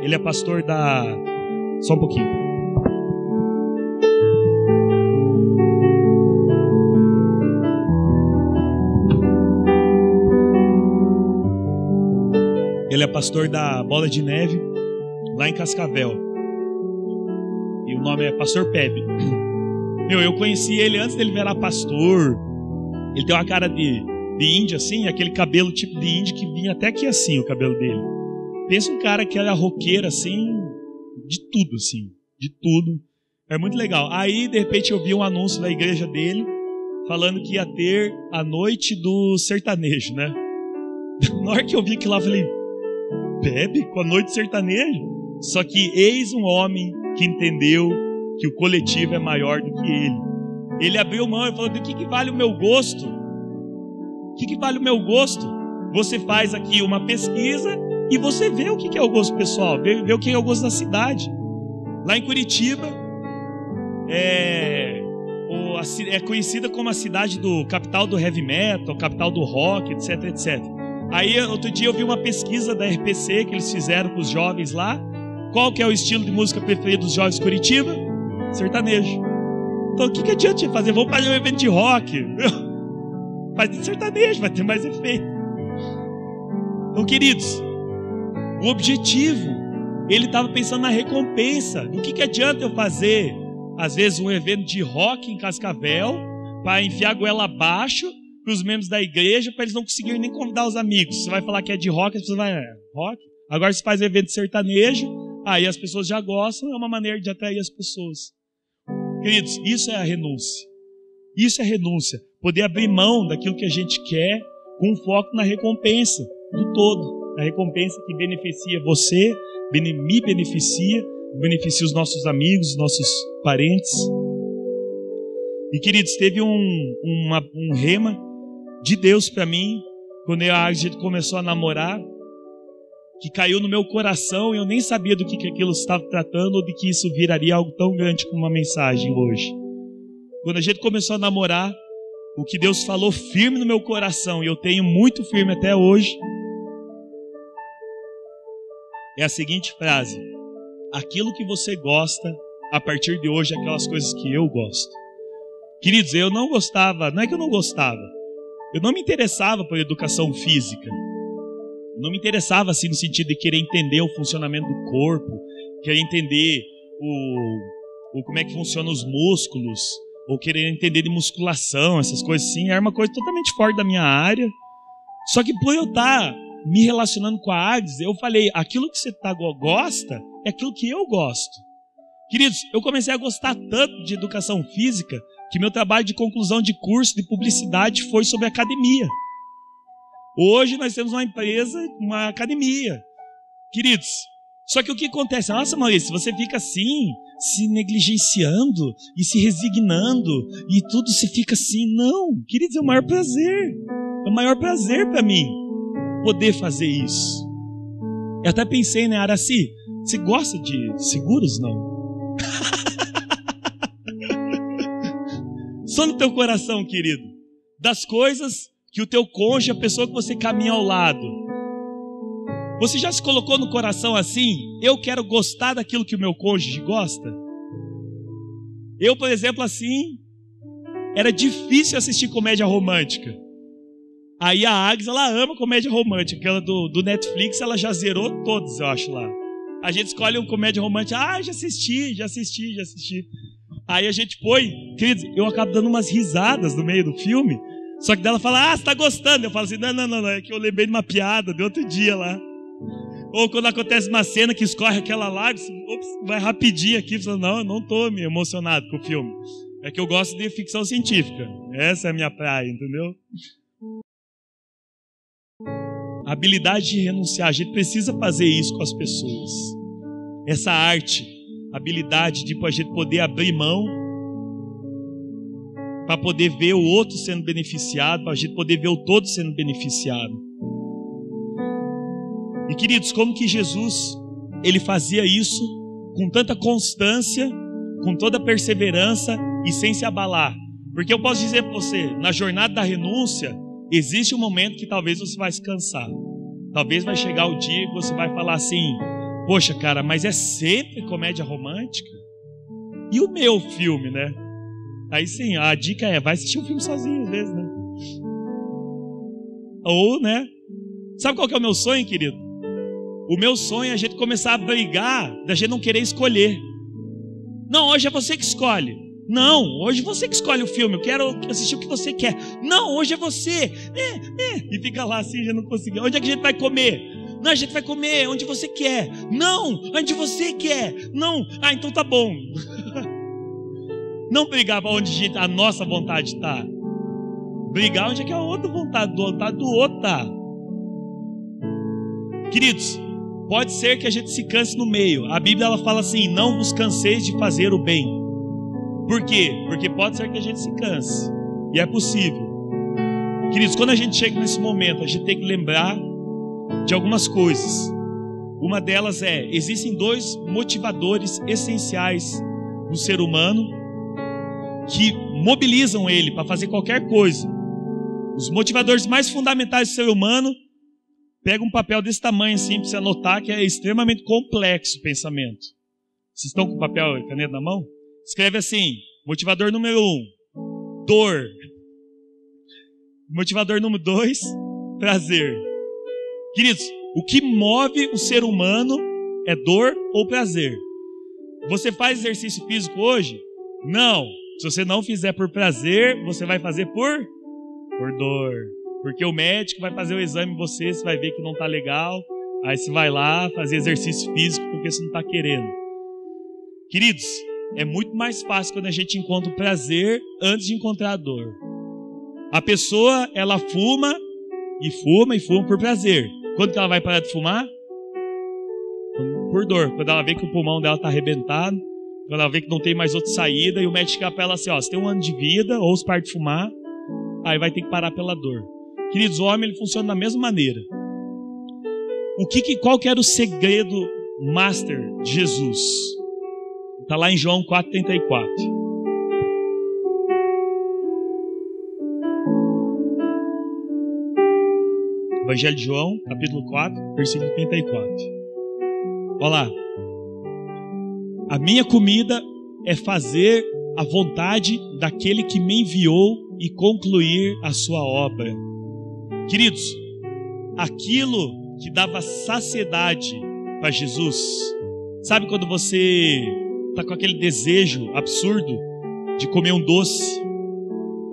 ele é pastor da... Só um pouquinho. Ele é pastor da Bola de Neve, lá em Cascavel. E o nome é Pastor Pebe. Eu conheci ele antes dele virar pastor. Ele tem uma cara de de índio, assim, aquele cabelo tipo de índio que vinha até aqui assim, o cabelo dele. Pensa um cara que era roqueiro, assim, de tudo, assim, de tudo. É muito legal. Aí, de repente, eu vi um anúncio da igreja dele, falando que ia ter a noite do sertanejo, né? Na hora que eu vi aquilo lá, eu falei, bebe com a noite do sertanejo? Só que eis um homem que entendeu que o coletivo é maior do que ele. Ele abriu mão e falou, do que vale o meu gosto? O que vale o meu gosto? Você faz aqui uma pesquisa e você vê o que é o gosto pessoal, vê o que é o gosto da cidade. Lá em Curitiba, é conhecida como a cidade do capital do heavy metal, capital do rock, etc, etc. Aí, outro dia eu vi uma pesquisa da RPC que eles fizeram com os jovens lá. Qual que é o estilo de música preferido dos jovens de Curitiba? Sertanejo. Então, o que adianta fazer? Vamos fazer um evento de rock. Faz de sertanejo, vai ter mais efeito. Então, queridos, o objetivo, ele estava pensando na recompensa. Do que adianta eu fazer, às vezes, um evento de rock em Cascavel, para enfiar a goela abaixo para os membros da igreja, para eles não conseguirem nem convidar os amigos. Você vai falar que é de rock, as pessoas vão, rock? Agora você faz um evento de sertanejo, aí as pessoas já gostam, é uma maneira de atrair as pessoas. Queridos, isso é a renúncia. Isso é renúncia. Poder abrir mão daquilo que a gente quer com foco na recompensa do todo. A recompensa que beneficia você, me beneficia os nossos amigos, os nossos parentes. E, queridos, teve um rema de Deus para mim, quando a gente começou a namorar, que caiu no meu coração e eu nem sabia do que aquilo estava tratando ou de que isso viraria algo tão grande como uma mensagem hoje. Quando a gente começou a namorar, o que Deus falou firme no meu coração, e eu tenho muito firme até hoje, é a seguinte frase: aquilo que você gosta, a partir de hoje, é aquelas coisas que eu gosto. Queridos, eu não gostava, não é que eu não gostava, eu não me interessava por educação física. Eu não me interessava assim no sentido de querer entender o funcionamento do corpo, querer entender como é que funcionam os músculos, ou querer entender de musculação, essas coisas assim. Era uma coisa totalmente fora da minha área. Só que por eu estar me relacionando com a Agnes, eu falei, aquilo que você gosta é aquilo que eu gosto. Queridos, eu comecei a gostar tanto de educação física que meu trabalho de conclusão de curso de publicidade foi sobre academia. Hoje nós temos uma empresa, uma academia. Queridos, só que o que acontece? Nossa, Maurício, você fica assim, se negligenciando e se resignando e tudo se fica assim. Não, queridos, é o maior prazer. É o maior prazer para mim poder fazer isso. Eu até pensei, né, Araci, você gosta de seguros, não? Só no teu coração, querido, das coisas que o teu cônjuge, a pessoa que você caminha ao lado, você já se colocou no coração assim? Eu quero gostar daquilo que o meu cônjuge gosta? Eu, por exemplo, assim, era difícil assistir comédia romântica. Aí a Agnes, ela ama comédia romântica, aquela do Netflix, ela já zerou todas, eu acho, lá. A gente escolhe uma comédia romântica, já assisti. Aí a gente põe, queridos, eu acabo dando umas risadas no meio do filme, só que dela fala, você tá gostando? Eu falo assim, não, é que eu lembrei de uma piada de outro dia lá. Ou quando acontece uma cena que escorre aquela lágrima, vai rapidinho aqui, eu falo, não, eu não tô me emocionado com o filme. É que eu gosto de ficção científica, essa é a minha praia, entendeu? A habilidade de renunciar, a gente precisa fazer isso com as pessoas. Essa arte, a habilidade de a gente poder abrir mão para poder ver o outro sendo beneficiado, para a gente poder ver o todo sendo beneficiado. E queridos, como que Jesus, ele fazia isso com tanta constância, com toda perseverança e sem se abalar? Porque eu posso dizer para você, na jornada da renúncia, existe um momento que talvez você vai se cansar. Talvez vai chegar o dia que você vai falar assim, poxa, cara, mas é sempre comédia romântica? E o meu filme, né? Aí sim, a dica é, vai assistir um filme sozinho às vezes, né? Ou, né? Sabe qual que é o meu sonho, querido? O meu sonho é a gente começar a brigar, da gente não querer escolher. Não, hoje é você que escolhe. Não, hoje você que escolhe o filme, eu quero assistir o que você quer. Não, hoje é você. E fica lá assim, já não conseguiu. Onde é que a gente vai comer? Não, a gente vai comer onde você quer. Não, onde você quer. Não, então tá bom. Não brigar para onde a nossa vontade está. Brigar onde é que a outra vontade do outro está. Queridos, pode ser que a gente se canse no meio. A Bíblia ela fala assim: não vos canseis de fazer o bem. Por quê? Porque pode ser que a gente se canse. E é possível. Queridos, quando a gente chega nesse momento, a gente tem que lembrar de algumas coisas. Uma delas existem dois motivadores essenciais no ser humano que mobilizam ele para fazer qualquer coisa. Os motivadores mais fundamentais do ser humano. Pega um papel desse tamanho assim para você anotar, que é extremamente complexo o pensamento. Vocês estão com papel e caneta na mão? Escreve assim: motivador número 1, dor. Motivador número 2, prazer. Queridos, o que move o ser humano é dor ou prazer. Você faz exercício físico hoje? Não. Se você não fizer por prazer, você vai fazer por dor. Porque o médico vai fazer o exame em você vai ver que não está legal. Aí você vai lá fazer exercício físico porque você não está querendo. Queridos, é muito mais fácil quando a gente encontra o prazer antes de encontrar a dor. A pessoa, ela fuma e fuma por prazer. Quando que ela vai parar de fumar? Por dor. Quando ela vê que o pulmão dela está arrebentado, quando ela vê que não tem mais outra saída, e o médico fica para ela assim: você tem 1 ano de vida, ou se para de fumar, aí vai ter que parar pela dor. Queridos, o homem ele funciona da mesma maneira. Qual que era o segredo master de Jesus? Está lá em João 4,34. Evangelho de João, capítulo 4, versículo 34. Olha lá. A minha comida é fazer a vontade daquele que me enviou e concluir a sua obra. Queridos, aquilo que dava saciedade para Jesus, sabe quando você está com aquele desejo absurdo de comer um doce?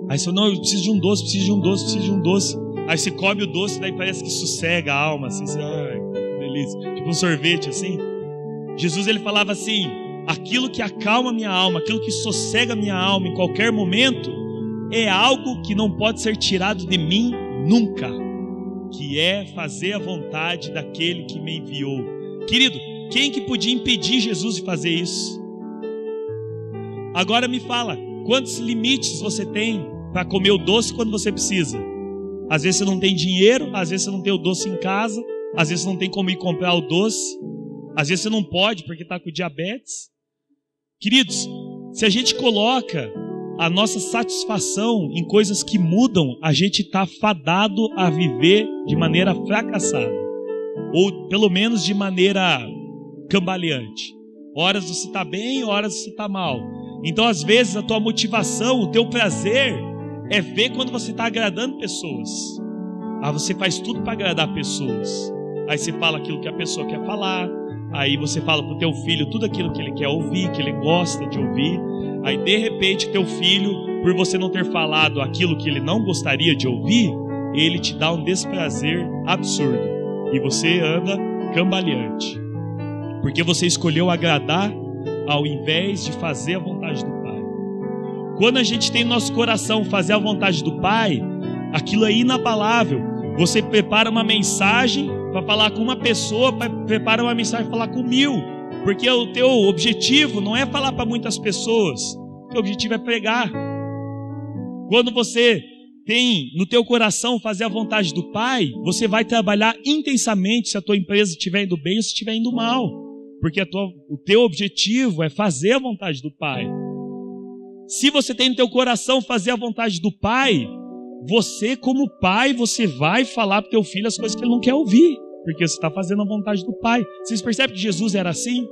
Aí você fala: não, eu preciso de um doce, preciso de um doce, preciso de um doce. Aí você come o doce, daí parece que sossega a alma, assim, ai, que delícia. Tipo um sorvete, assim. Jesus, ele falava assim: aquilo que acalma a minha alma, aquilo que sossega a minha alma em qualquer momento, é algo que não pode ser tirado de mim nunca, que é fazer a vontade daquele que me enviou. Querido, quem que podia impedir Jesus de fazer isso? Agora me fala, quantos limites você tem para comer o doce quando você precisa? Às vezes você não tem dinheiro, às vezes você não tem o doce em casa, às vezes você não tem como ir comprar o doce, às vezes você não pode porque está com diabetes. Queridos, se a gente coloca a nossa satisfação em coisas que mudam, a gente está fadado a viver de maneira fracassada, ou pelo menos de maneira cambaleante. Horas você está bem, horas você está mal. Então às vezes a tua motivação, o teu prazer é ver quando você está agradando pessoas. Você faz tudo para agradar pessoas. Aí você fala aquilo que a pessoa quer falar, aí você fala para o teu filho tudo aquilo que ele quer ouvir, que ele gosta de ouvir. Aí de repente teu filho, por você não ter falado aquilo que ele não gostaria de ouvir, ele te dá um desprazer absurdo. E você anda cambaleante, porque você escolheu agradar ao invés de fazer a vontade do Pai. Quando a gente tem no nosso coração fazer a vontade do Pai, aquilo é inabalável. Você prepara uma mensagem para falar com uma pessoa, prepara uma mensagem para falar com 1000. Porque o teu objetivo não é falar para muitas pessoas, o teu objetivo é pregar. Quando você tem no teu coração fazer a vontade do Pai, você vai trabalhar intensamente se a tua empresa estiver indo bem ou se estiver indo mal. Porque o teu objetivo é fazer a vontade do Pai. Se você tem no teu coração fazer a vontade do Pai, você como pai, você vai falar para o teu filho as coisas que ele não quer ouvir, porque você está fazendo a vontade do Pai. Vocês percebem que Jesus era assim?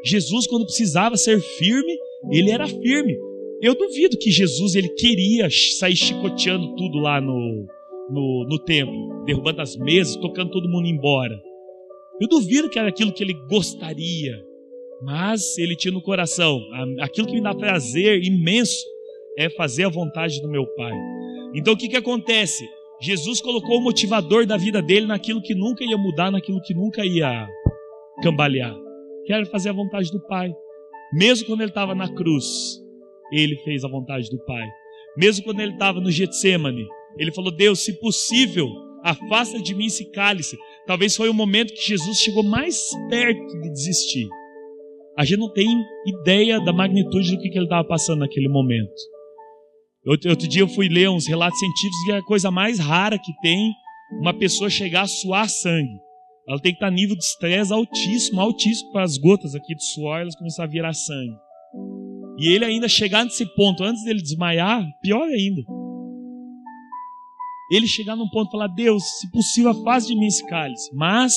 Jesus, quando precisava ser firme, ele era firme. Eu duvido que Jesus ele queria sair chicoteando tudo lá no templo, derrubando as mesas, tocando todo mundo embora. Eu duvido que era aquilo que ele gostaria. Mas ele tinha no coração: aquilo que me dá prazer imenso é fazer a vontade do meu Pai. Então o que acontece? Jesus colocou o motivador da vida dele naquilo que nunca ia mudar, naquilo que nunca ia cambalear, que era fazer a vontade do Pai. Mesmo quando ele estava na cruz, ele fez a vontade do Pai. Mesmo quando ele estava no Getsêmani, ele falou: Deus, se possível, afasta de mim esse cálice. Talvez foi o momento que Jesus chegou mais perto de desistir. A gente não tem ideia da magnitude do que ele estava passando naquele momento. Outro dia eu fui ler uns relatos científicos que é a coisa mais rara que tem uma pessoa chegar a suar sangue. Ela tem que estar a nível de estresse altíssimo, altíssimo, para as gotas aqui de suor elas começarem a virar sangue. E ele ainda chegar nesse ponto, antes dele desmaiar, pior ainda. Ele chegar num ponto e falar: Deus, se possível, afaste de mim esse cálice, mas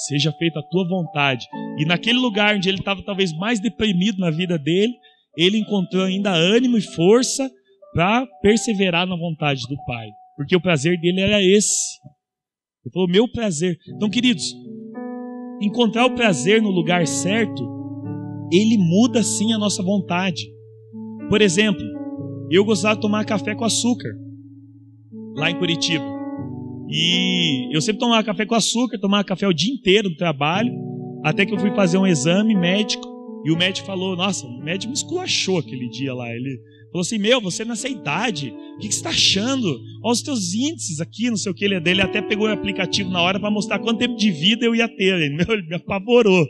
seja feita a tua vontade. E naquele lugar onde ele estava talvez mais deprimido na vida dele, ele encontrou ainda ânimo e força para perseverar na vontade do Pai, porque o prazer dele era esse. Ele falou: meu prazer. Então, queridos, encontrar o prazer no lugar certo, ele muda sim a nossa vontade. Por exemplo, eu gostava de tomar café com açúcar lá em Curitiba, e eu sempre tomava café com açúcar, tomava café o dia inteiro no trabalho, até que eu fui fazer um exame médico, e o médico falou: nossa, o médico me esculachou aquele dia lá. Ele falou assim: meu, você nessa idade, o que você está achando? Olha os teus índices aqui, não sei o que. Ele até pegou o aplicativo na hora para mostrar quanto tempo de vida eu ia ter. Ele me apavorou.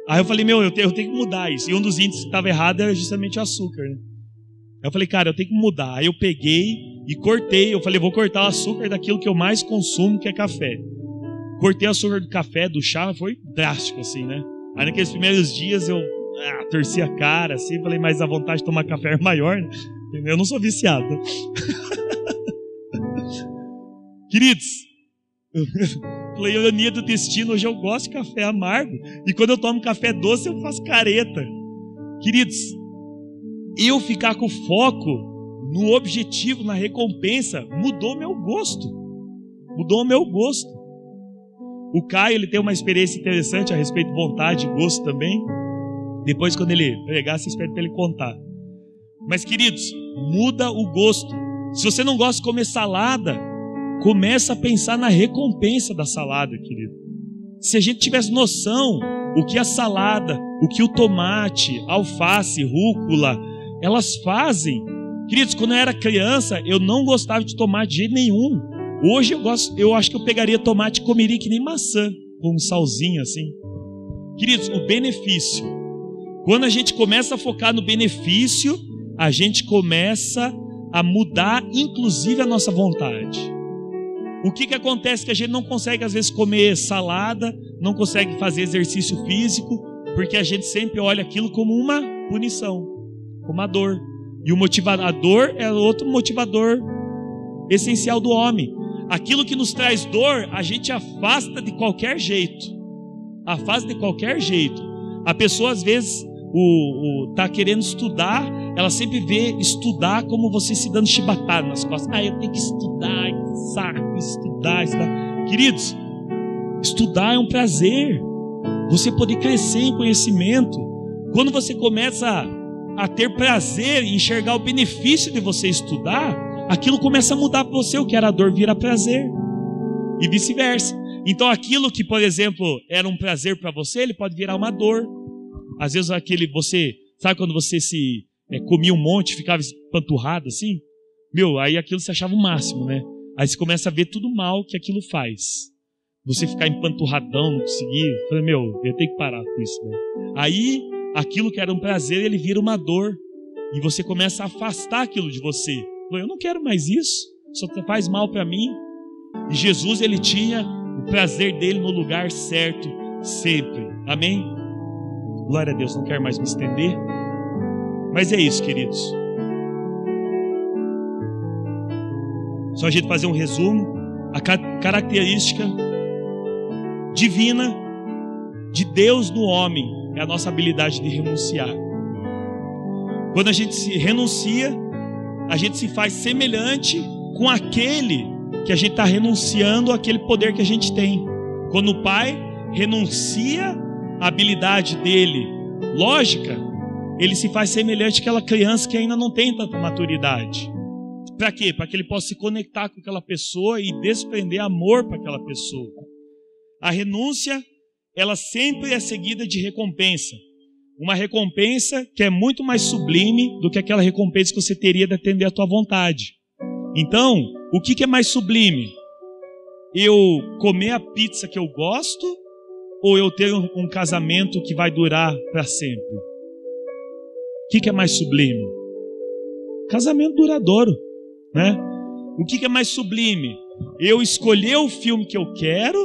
Aí eu falei: meu, eu tenho que mudar isso. E um dos índices que estava errado era justamente o açúcar, né? Aí eu falei: cara, eu tenho que mudar. Aí eu peguei e cortei. Eu falei: vou cortar o açúcar daquilo que eu mais consumo, que é café. Cortei o açúcar do café, do chá, foi drástico assim, né? Aí naqueles primeiros dias eu torci a cara assim, falei: mas a vontade de tomar café é maior, né? Eu não sou viciado, né? Queridos, falei: ironia do destino, hoje eu gosto de café amargo, e quando eu tomo café doce eu faço careta. Queridos, eu ficar com foco no objetivo, na recompensa, mudou meu gosto. Mudou o meu gosto. O Caio, ele tem uma experiência interessante a respeito de vontade e gosto também. Depois, quando ele pregar, vocês pedem para ele contar. Mas, queridos, muda o gosto. Se você não gosta de comer salada, começa a pensar na recompensa da salada, querido. Se a gente tivesse noção o que a salada, o que o tomate, alface, rúcula, elas fazem. Queridos, quando eu era criança, eu não gostava de tomate de jeito nenhum. Hoje eu acho que eu pegaria tomate e comeria que nem maçã, com um salzinho assim. Queridos, o benefício. Quando a gente começa a focar no benefício, a gente começa a mudar, inclusive, a nossa vontade. O que acontece? Que a gente não consegue, às vezes, comer salada, não consegue fazer exercício físico, porque a gente sempre olha aquilo como uma punição, como uma dor. E a dor é outro motivador essencial do homem. Aquilo que nos traz dor, a gente afasta de qualquer jeito. Afasta de qualquer jeito. A pessoa, às vezes, tá querendo estudar, ela sempre vê estudar como você se dando chibatada nas costas. Eu tenho que estudar, que saco, estudar. Queridos, estudar é um prazer. Você poder crescer em conhecimento. Quando você começa a ter prazer em enxergar o benefício de você estudar, aquilo começa a mudar para você. O que era dor vira prazer, e vice-versa. Então aquilo que, por exemplo, era um prazer para você, ele pode virar uma dor. Às vezes sabe quando você comia um monte, ficava empanturrado assim? Aí aquilo você achava o máximo, né? Aí você começa a ver tudo mal que aquilo faz. Você ficar empanturradão, não conseguir. Falei: eu tenho que parar com isso, né? Aí aquilo que era um prazer, ele vira uma dor, e você começa a afastar aquilo de você. Eu não quero mais isso, só faz mal para mim. E Jesus, ele tinha o prazer dele no lugar certo sempre. Amém? Glória a Deus, não quero mais me estender. Mas é isso, queridos. Só a gente fazer um resumo. A característica divina de Deus no homem é a nossa habilidade de renunciar. Quando a gente se renuncia, a gente se faz semelhante com aquele que a gente está renunciando àquele poder que a gente tem. Quando o pai renuncia a habilidade dele lógica, ele se faz semelhante àquela criança que ainda não tem tanta maturidade. Para quê? Para que ele possa se conectar com aquela pessoa e desprender amor para aquela pessoa. A renúncia, ela sempre é seguida de recompensa. Uma recompensa que é muito mais sublime do que aquela recompensa que você teria de atender à tua vontade. Então, o que é mais sublime? Eu comer a pizza que eu gosto ou eu ter um casamento que vai durar para sempre? O que é mais sublime? Casamento duradouro, né? O que é mais sublime? Eu escolher o filme que eu quero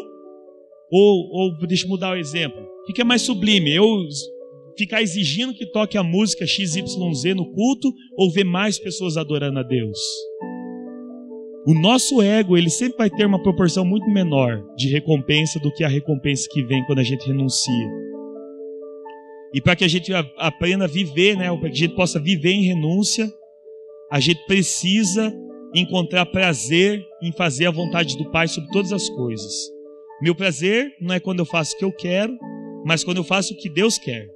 ou deixa eu mudar o exemplo. O que é mais sublime? Eu ficar exigindo que toque a música XYZ no culto ou ver mais pessoas adorando a Deus? O nosso ego, ele sempre vai ter uma proporção muito menor de recompensa do que a recompensa que vem quando a gente renuncia. E para que a gente aprenda a viver, né, para que a gente possa viver em renúncia, a gente precisa encontrar prazer em fazer a vontade do Pai sobre todas as coisas. Meu prazer não é quando eu faço o que eu quero, mas quando eu faço o que Deus quer.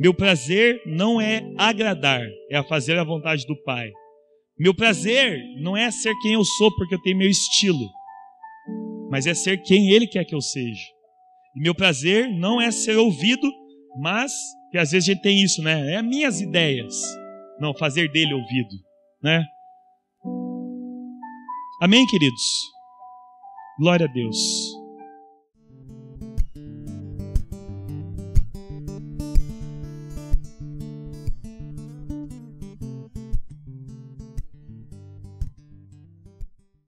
Meu prazer não é agradar, é a fazer a vontade do Pai. Meu prazer não é ser quem eu sou porque eu tenho meu estilo, mas é ser quem Ele quer que eu seja. E meu prazer não é ser ouvido, mas, que às vezes a gente tem isso, né? É minhas ideias. Não, fazer dele ouvido, né? Amém, queridos? Glória a Deus.